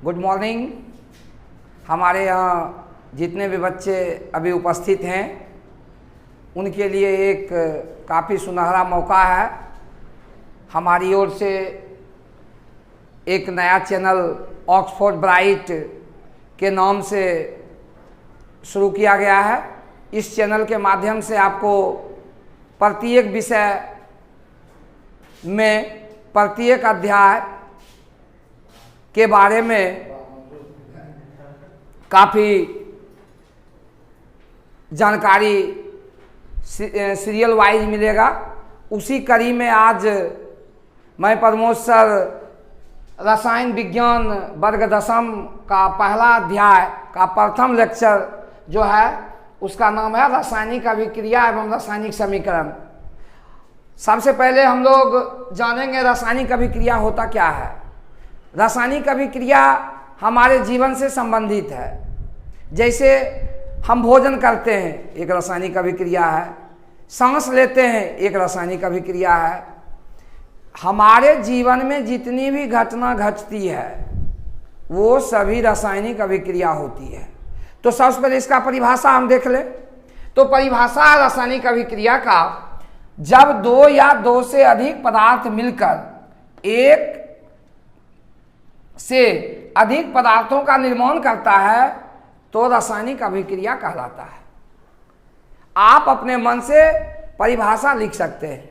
Good morning. हमारे यहाँ जितने भी बच्चे अभी उपस्थित हैं उनके लिए एक काफ़ी सुनहरा मौका है। हमारी ओर से एक नया चैनल ऑक्सफोर्ड ब्राइट के नाम से शुरू किया गया है। इस चैनल के माध्यम से आपको प्रत्येक विषय में प्रत्येक अध्याय के बारे में काफ़ी जानकारी सीरियल वाइज मिलेगा। उसी कड़ी में आज मैं प्रमोद सर रसायन विज्ञान वर्ग दशम का पहला अध्याय का प्रथम लेक्चर जो है उसका नाम है रासायनिक अभिक्रिया एवं रासायनिक समीकरण। सबसे पहले हम लोग जानेंगे रासायनिक अभिक्रिया होता क्या है। रासायनिक अभिक्रिया हमारे जीवन से संबंधित है। जैसे हम भोजन करते हैं एक रासायनिक अभिक्रिया है, सांस लेते हैं एक रासायनिक अभिक्रिया है। हमारे जीवन में जितनी भी घटना घटती है वो सभी रासायनिक अभिक्रिया होती है। तो सबसे पहले इसका परिभाषा हम देख लें। तो परिभाषा रासायनिक अभिक्रिया का, जब दो या दो से अधिक पदार्थ मिलकर एक से अधिक पदार्थों का निर्माण करता है तो रासायनिक अभिक्रिया कहलाता है। आप अपने मन से परिभाषा लिख सकते हैं,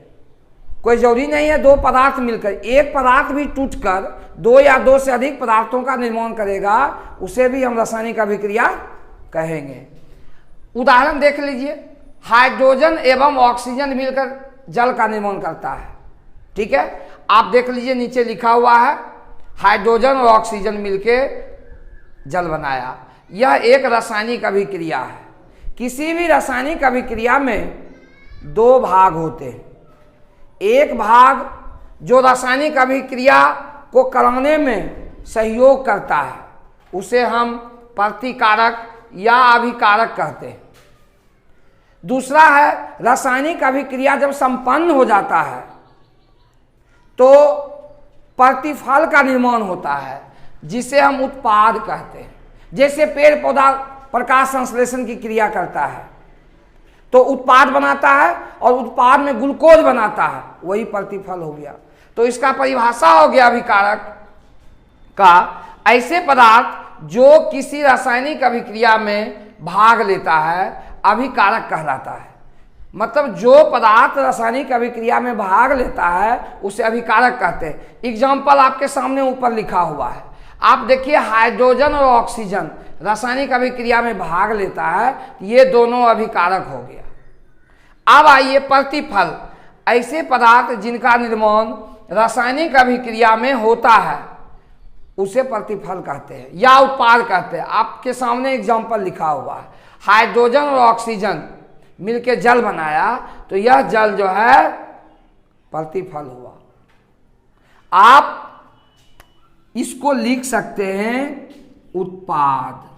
कोई जरूरी नहीं है दो पदार्थ मिलकर। एक पदार्थ भी टूटकर दो या दो से अधिक पदार्थों का निर्माण करेगा उसे भी हम रासायनिक अभिक्रिया कहेंगे। उदाहरण देख लीजिए, हाइड्रोजन एवं ऑक्सीजन मिलकर जल का निर्माण करता है। ठीक है, आप देख लीजिए नीचे लिखा हुआ है हाइड्रोजन और ऑक्सीजन मिलके जल बनाया। यह एक रासायनिक अभिक्रिया है। किसी भी रासायनिक अभिक्रिया में दो भाग होते हैं। एक भाग जो रासायनिक अभिक्रिया को कराने में सहयोग करता है उसे हम प्रतिकारक या अभिकारक कहते हैं। दूसरा है रासायनिक अभिक्रिया जब संपन्न हो जाता है तो प्रतिफल का निर्माण होता है जिसे हम उत्पाद कहते हैं। जैसे पेड़ पौधा प्रकाश संश्लेषण की क्रिया करता है तो उत्पाद बनाता है और उत्पाद में ग्लूकोज बनाता है, वही प्रतिफल हो गया। तो इसका परिभाषा हो गया अभिकारक का, ऐसे पदार्थ जो किसी रासायनिक अभिक्रिया में भाग लेता है अभिकारक कहलाता है। मतलब जो पदार्थ रासायनिक अभिक्रिया में भाग लेता है उसे अभिकारक कहते हैं। एग्जाम्पल आपके सामने ऊपर लिखा हुआ है, आप देखिए हाइड्रोजन और ऑक्सीजन रासायनिक अभिक्रिया में भाग लेता है, ये दोनों अभिकारक हो गया। अब आइए प्रतिफल, ऐसे पदार्थ जिनका निर्माण रासायनिक अभिक्रिया में होता है उसे प्रतिफल कहते हैं या उत्पाद कहते हैं। आपके सामने एग्जाम्पल लिखा हुआ है, हाइड्रोजन और ऑक्सीजन मिलके जल बनाया तो यह जल जो है प्रतिफल हुआ। आप इसको लिख सकते हैं उत्पाद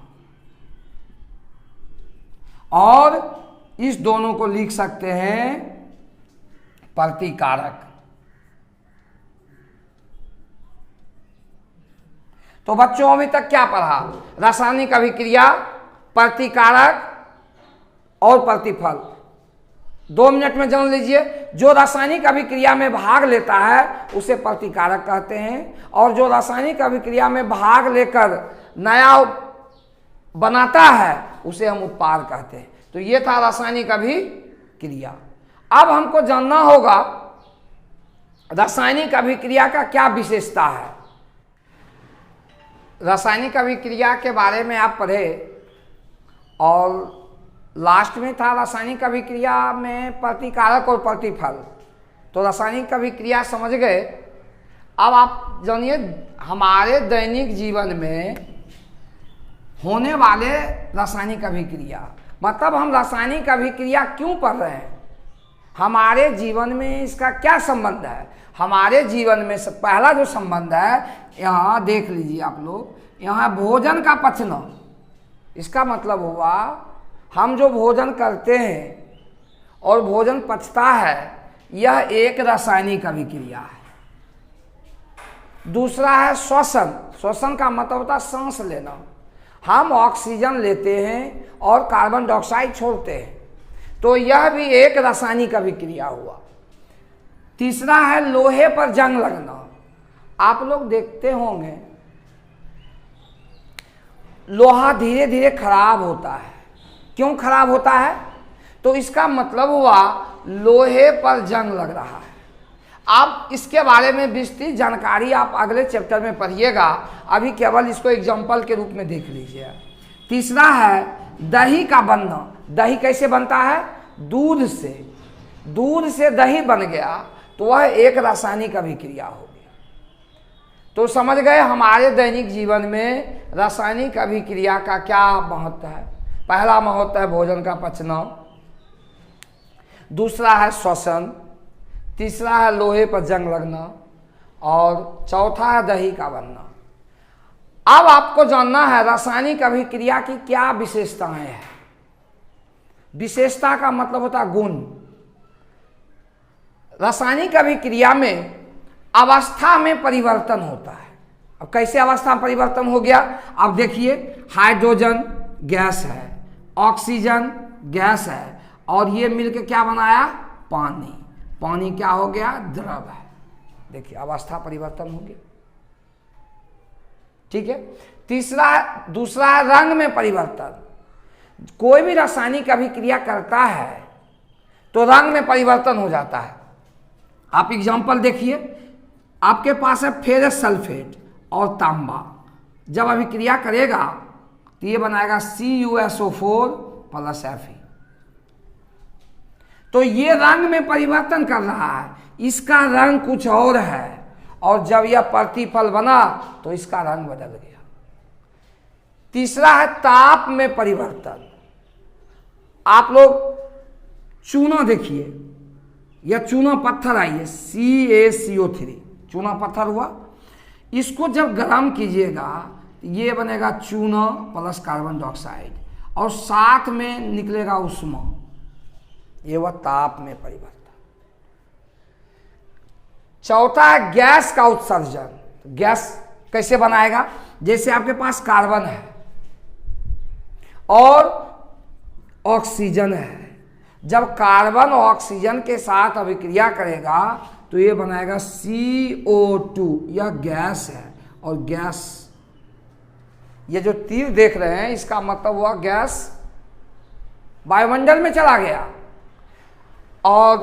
और इस दोनों को लिख सकते हैं प्रतिकारक। तो बच्चों अभी तक क्या पढ़ा? रासायनिक अभिक्रिया, प्रतिकारक और प्रतिफल। 2 मिनट में जान लीजिए। जो रासायनिक अभिक्रिया में भाग लेता है उसे प्रतिकारक कहते हैं और जो रासायनिक अभिक्रिया में भाग लेकर नया बनाता है उसे हम उत्पाद कहते हैं। तो ये था रासायनिक अभिक्रिया। अब हमको जानना होगा रासायनिक अभिक्रिया का क्या विशेषता है। रासायनिक अभिक्रिया के बारे में आप पढ़े और लास्ट में था रासायनिक अभिक्रिया में प्रतिकारक और प्रतिफल। तो रासायनिक अभिक्रिया समझ गए। अब आप जानिए हमारे दैनिक जीवन में होने वाले रासायनिक अभिक्रिया, मतलब हम रासायनिक अभिक्रिया क्यों पढ़ रहे हैं, हमारे जीवन में इसका क्या संबंध है। हमारे जीवन में पहला जो संबंध है, यहाँ देख लीजिए आप लोग, यहाँ भोजन का पचना। इसका मतलब हुआ हम जो भोजन करते हैं और भोजन पचता है, यह एक रासायनिक अभिक्रिया है। दूसरा है श्वसन। श्वसन का मतलब होता है सांस लेना। हम ऑक्सीजन लेते हैं और कार्बन डाइऑक्साइड छोड़ते हैं, तो यह भी एक रासायनिक अभिक्रिया हुआ। तीसरा है लोहे पर जंग लगना। आप लोग देखते होंगे लोहा धीरे धीरे खराब होता है। क्यों खराब होता है? तो इसका मतलब हुआ लोहे पर जंग लग रहा है। आप इसके बारे में विस्तृत जानकारी आप अगले चैप्टर में पढ़िएगा, अभी केवल इसको एग्जाम्पल के रूप में देख लीजिए। तीसरा है दही का बनना। दही कैसे बनता है? दूध से। दूध से दही बन गया तो वह एक रासायनिक अभिक्रिया हो गया। तो समझ गए हमारे दैनिक जीवन में रासायनिक अभिक्रिया का क्या महत्व है। पहला महत्व है भोजन का पचना, दूसरा है श्वसन, तीसरा है लोहे पर जंग लगना और चौथा है दही का बनना। अब आपको जानना है रासायनिक अभिक्रिया की क्या विशेषताएं हैं। विशेषता का मतलब होता है गुण। रासायनिक अभिक्रिया में अवस्था में परिवर्तन होता है। अब कैसे अवस्था में परिवर्तन हो गया? अब देखिए, हाइड्रोजन गैस है, ऑक्सीजन गैस है, और ये मिलकर क्या बनाया? पानी। पानी क्या हो गया? द्रव है। देखिए अवस्था परिवर्तन हो गया। ठीक है। दूसरा है रंग में परिवर्तन। कोई भी रासायनिक अभिक्रिया करता है तो रंग में परिवर्तन हो जाता है। आप एग्जांपल देखिए, आपके पास है फेरस सल्फेट और तांबा। जब अभिक्रिया करेगा तो ये बनाएगा CuSO4 + Fe। तो ये रंग में परिवर्तन कर रहा है, इसका रंग कुछ और है, और जब यह प्रतिफल बना तो इसका रंग बदल गया। तीसरा है ताप में परिवर्तन। आप लोग चूना देखिए, यह चूना पत्थर आई है CaCO3, चूना पत्थर हुआ। इसको जब गर्म कीजिएगा ये बनेगा चूना + कार्बन डाइऑक्साइड, और साथ में निकलेगा उष्मा। ये हुआ ताप में परिवर्तन। चौथा है गैस का उत्सर्जन। गैस कैसे बनाएगा? जैसे आपके पास कार्बन है और ऑक्सीजन है, जब कार्बन और ऑक्सीजन के साथ अभिक्रिया करेगा तो ये बनाएगा CO2। यह गैस है, और गैस, ये जो तीर देख रहे हैं इसका मतलब हुआ गैस वायुमंडल में चला गया। और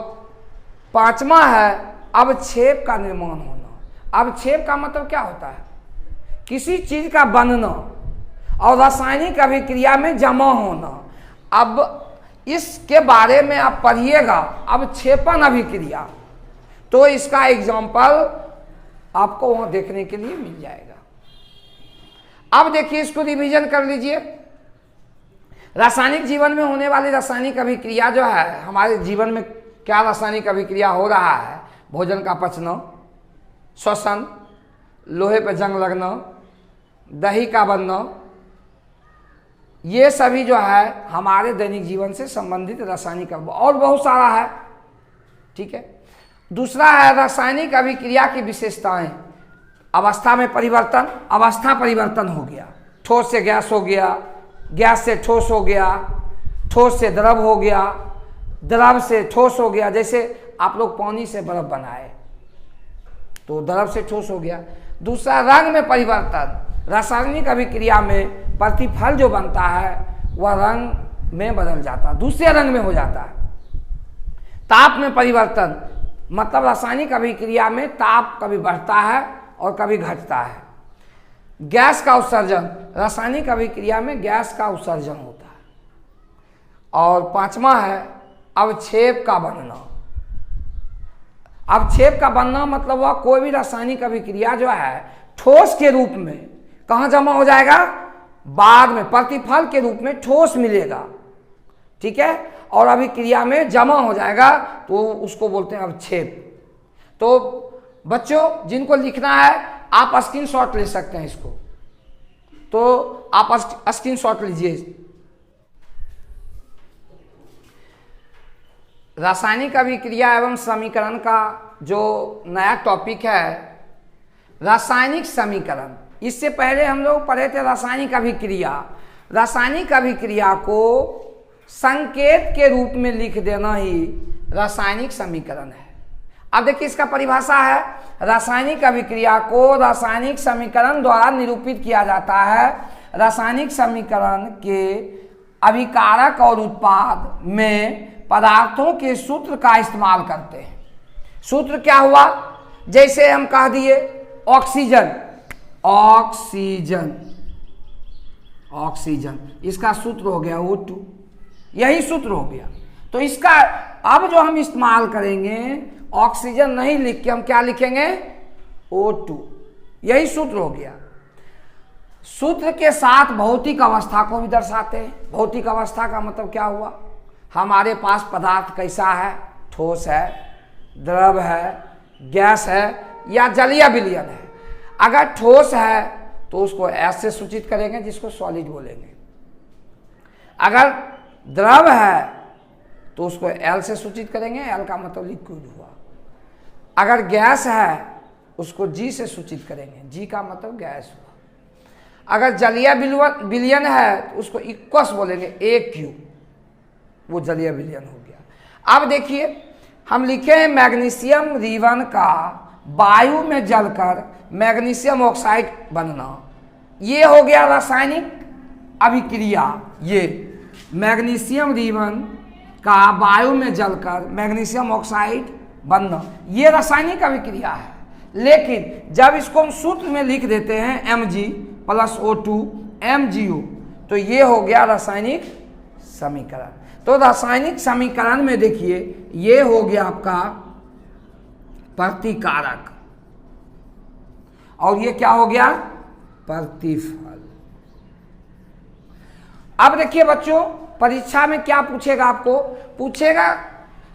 पांचवा है अवक्षेप का निर्माण होना। अवक्षेप का मतलब क्या होता है? किसी चीज का बनना और रासायनिक अभिक्रिया में जमा होना। अब इसके बारे में आप पढ़िएगा, अवक्षेपण अभिक्रिया, तो इसका एग्जाम्पल आपको वहां देखने के लिए मिल जाएगा। अब देखिए, इसको रिवीजन कर लीजिए। रासायनिक जीवन में होने वाली रासायनिक अभिक्रिया जो है, हमारे जीवन में क्या रासायनिक अभिक्रिया हो रहा है? भोजन का पचना, श्वसन, लोहे पर जंग लगना, दही का बनना, ये सभी जो है हमारे दैनिक जीवन से संबंधित रासायनिक, और बहुत सारा है। ठीक है। दूसरा है रासायनिक अभिक्रिया की विशेषताएं। अवस्था में परिवर्तन, अवस्था परिवर्तन हो गया, ठोस से गैस हो गया, गैस से ठोस हो गया, ठोस से द्रव हो गया, द्रव से ठोस हो गया। जैसे आप लोग पानी से बर्फ बनाए तो द्रव से ठोस हो गया। दूसरा रंग में परिवर्तन। रासायनिक अभिक्रिया में प्रतिफल जो बनता है वह रंग में बदल जाता है, दूसरे रंग में हो जाता है। ताप में परिवर्तन, मतलब रासायनिक अभिक्रिया में ताप कभी बढ़ता है और कभी घटता है। गैस का उत्सर्जन, रासायनिक अभिक्रिया में गैस का उत्सर्जन होता है। और पांचवा है अवक्षेप का बनना। अवक्षेप का बनना मतलब वह कोई भी रासायनिक अभिक्रिया जो है ठोस के रूप में कहाँ जमा हो जाएगा? बाद में प्रतिफल के रूप में ठोस मिलेगा। ठीक है। और अभिक्रिया में जमा हो जाएगा तो उसको बोलते हैं अवक्षेप। तो बच्चों जिनको लिखना है आप स्क्रीनशॉट ले सकते हैं इसको, तो आप स्क्रीनशॉट लीजिए। रासायनिक अभिक्रिया एवं समीकरण का जो नया टॉपिक है, रासायनिक समीकरण। इससे पहले हम लोग पढ़े थे रासायनिक अभिक्रिया। रासायनिक अभिक्रिया को संकेत के रूप में लिख देना ही रासायनिक समीकरण है। अब देखिए इसका परिभाषा है, रासायनिक अभिक्रिया को रासायनिक समीकरण द्वारा निरूपित किया जाता है। रासायनिक समीकरण के अभिकारक और उत्पाद में पदार्थों के सूत्र का इस्तेमाल करते हैं। सूत्र क्या हुआ, जैसे हम कह दिए ऑक्सीजन, ऑक्सीजन, ऑक्सीजन, इसका सूत्र हो गया O2, यही सूत्र हो गया। तो इसका अब जो हम इस्तेमाल करेंगे, ऑक्सीजन नहीं लिख के हम क्या लिखेंगे, O2, यही सूत्र हो गया। सूत्र के साथ भौतिक अवस्था को भी दर्शाते हैं। भौतिक अवस्था का मतलब क्या हुआ, हमारे पास पदार्थ कैसा है, ठोस है, द्रव है, गैस है या जलीय विलयन है। अगर ठोस है तो उसको S से सूचित करेंगे जिसको सॉलिड बोलेंगे। अगर द्रव है तो उसको L से सूचित करेंगे, L का मतलब लिक्विड हुआ। अगर गैस है उसको G से सूचित करेंगे, G का मतलब गैस हुआ। अगर जलीय विलयन है तो उसको इक्वस बोलेंगे, AQ, वो जलीय विलयन हो गया। अब देखिए हम लिखे हैं मैग्नीशियम रिबन का वायु में जलकर मैग्नीशियम ऑक्साइड बनना, ये हो गया रासायनिक अभिक्रिया। ये मैग्नीशियम रिबन का वायु में जलकर मैग्नीशियम ऑक्साइड बनना, ये रासायनिक अभिक्रिया है। लेकिन जब इसको हम सूत्र में लिख देते हैं Mg+O2 MgO, तो ये हो गया रासायनिक समीकरण। तो रासायनिक समीकरण में देखिए ये हो गया आपका प्रतिकारक और ये क्या हो गया, प्रतिफल। अब देखिए बच्चों, परीक्षा में क्या पूछेगा, आपको पूछेगा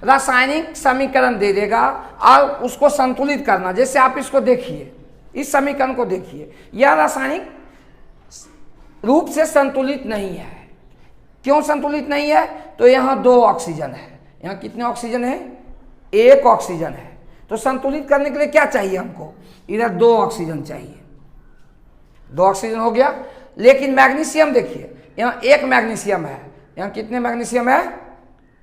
रासायनिक समीकरण दे देगा और उसको संतुलित करना। जैसे आप इसको देखिए, इस समीकरण को देखिए, यह रासायनिक रूप से संतुलित नहीं है। क्यों संतुलित नहीं है, तो यहाँ 2 ऑक्सीजन है, यहाँ कितने ऑक्सीजन है, 1 ऑक्सीजन है। तो संतुलित करने के लिए क्या चाहिए हमको, इधर 2 ऑक्सीजन चाहिए, 2 ऑक्सीजन हो गया। लेकिन मैग्नीशियम देखिए, यहाँ 1 मैग्नीशियम है, यहाँ कितने मैग्नीशियम है,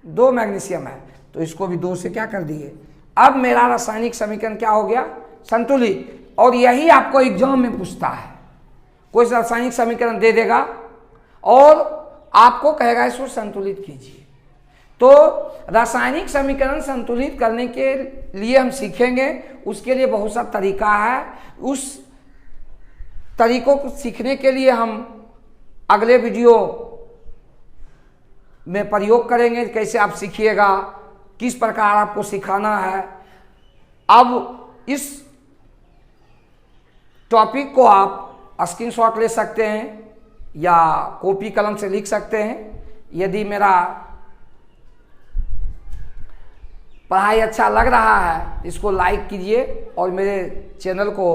2 मैग्नीशियम है, तो इसको भी 2 से क्या कर दिए। अब मेरा रासायनिक समीकरण क्या हो गया, संतुलित। और यही आपको एग्जाम में पूछता है, कोई रासायनिक समीकरण दे देगा और आपको कहेगा इसको संतुलित कीजिए। तो रासायनिक समीकरण संतुलित करने के लिए हम सीखेंगे, उसके लिए बहुत सा तरीका है। उस तरीकों को सीखने के लिए हम अगले वीडियो में प्रयोग करेंगे, कैसे आप सीखिएगा, किस प्रकार आपको सिखाना है। अब इस टॉपिक को आप स्क्रीनशॉट ले सकते हैं या कॉपी कलम से लिख सकते हैं। यदि मेरा पढ़ाई अच्छा लग रहा है, इसको लाइक कीजिए और मेरे चैनल को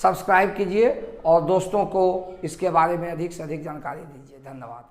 सब्सक्राइब कीजिए और दोस्तों को इसके बारे में अधिक से अधिक जानकारी दीजिए। धन्यवाद।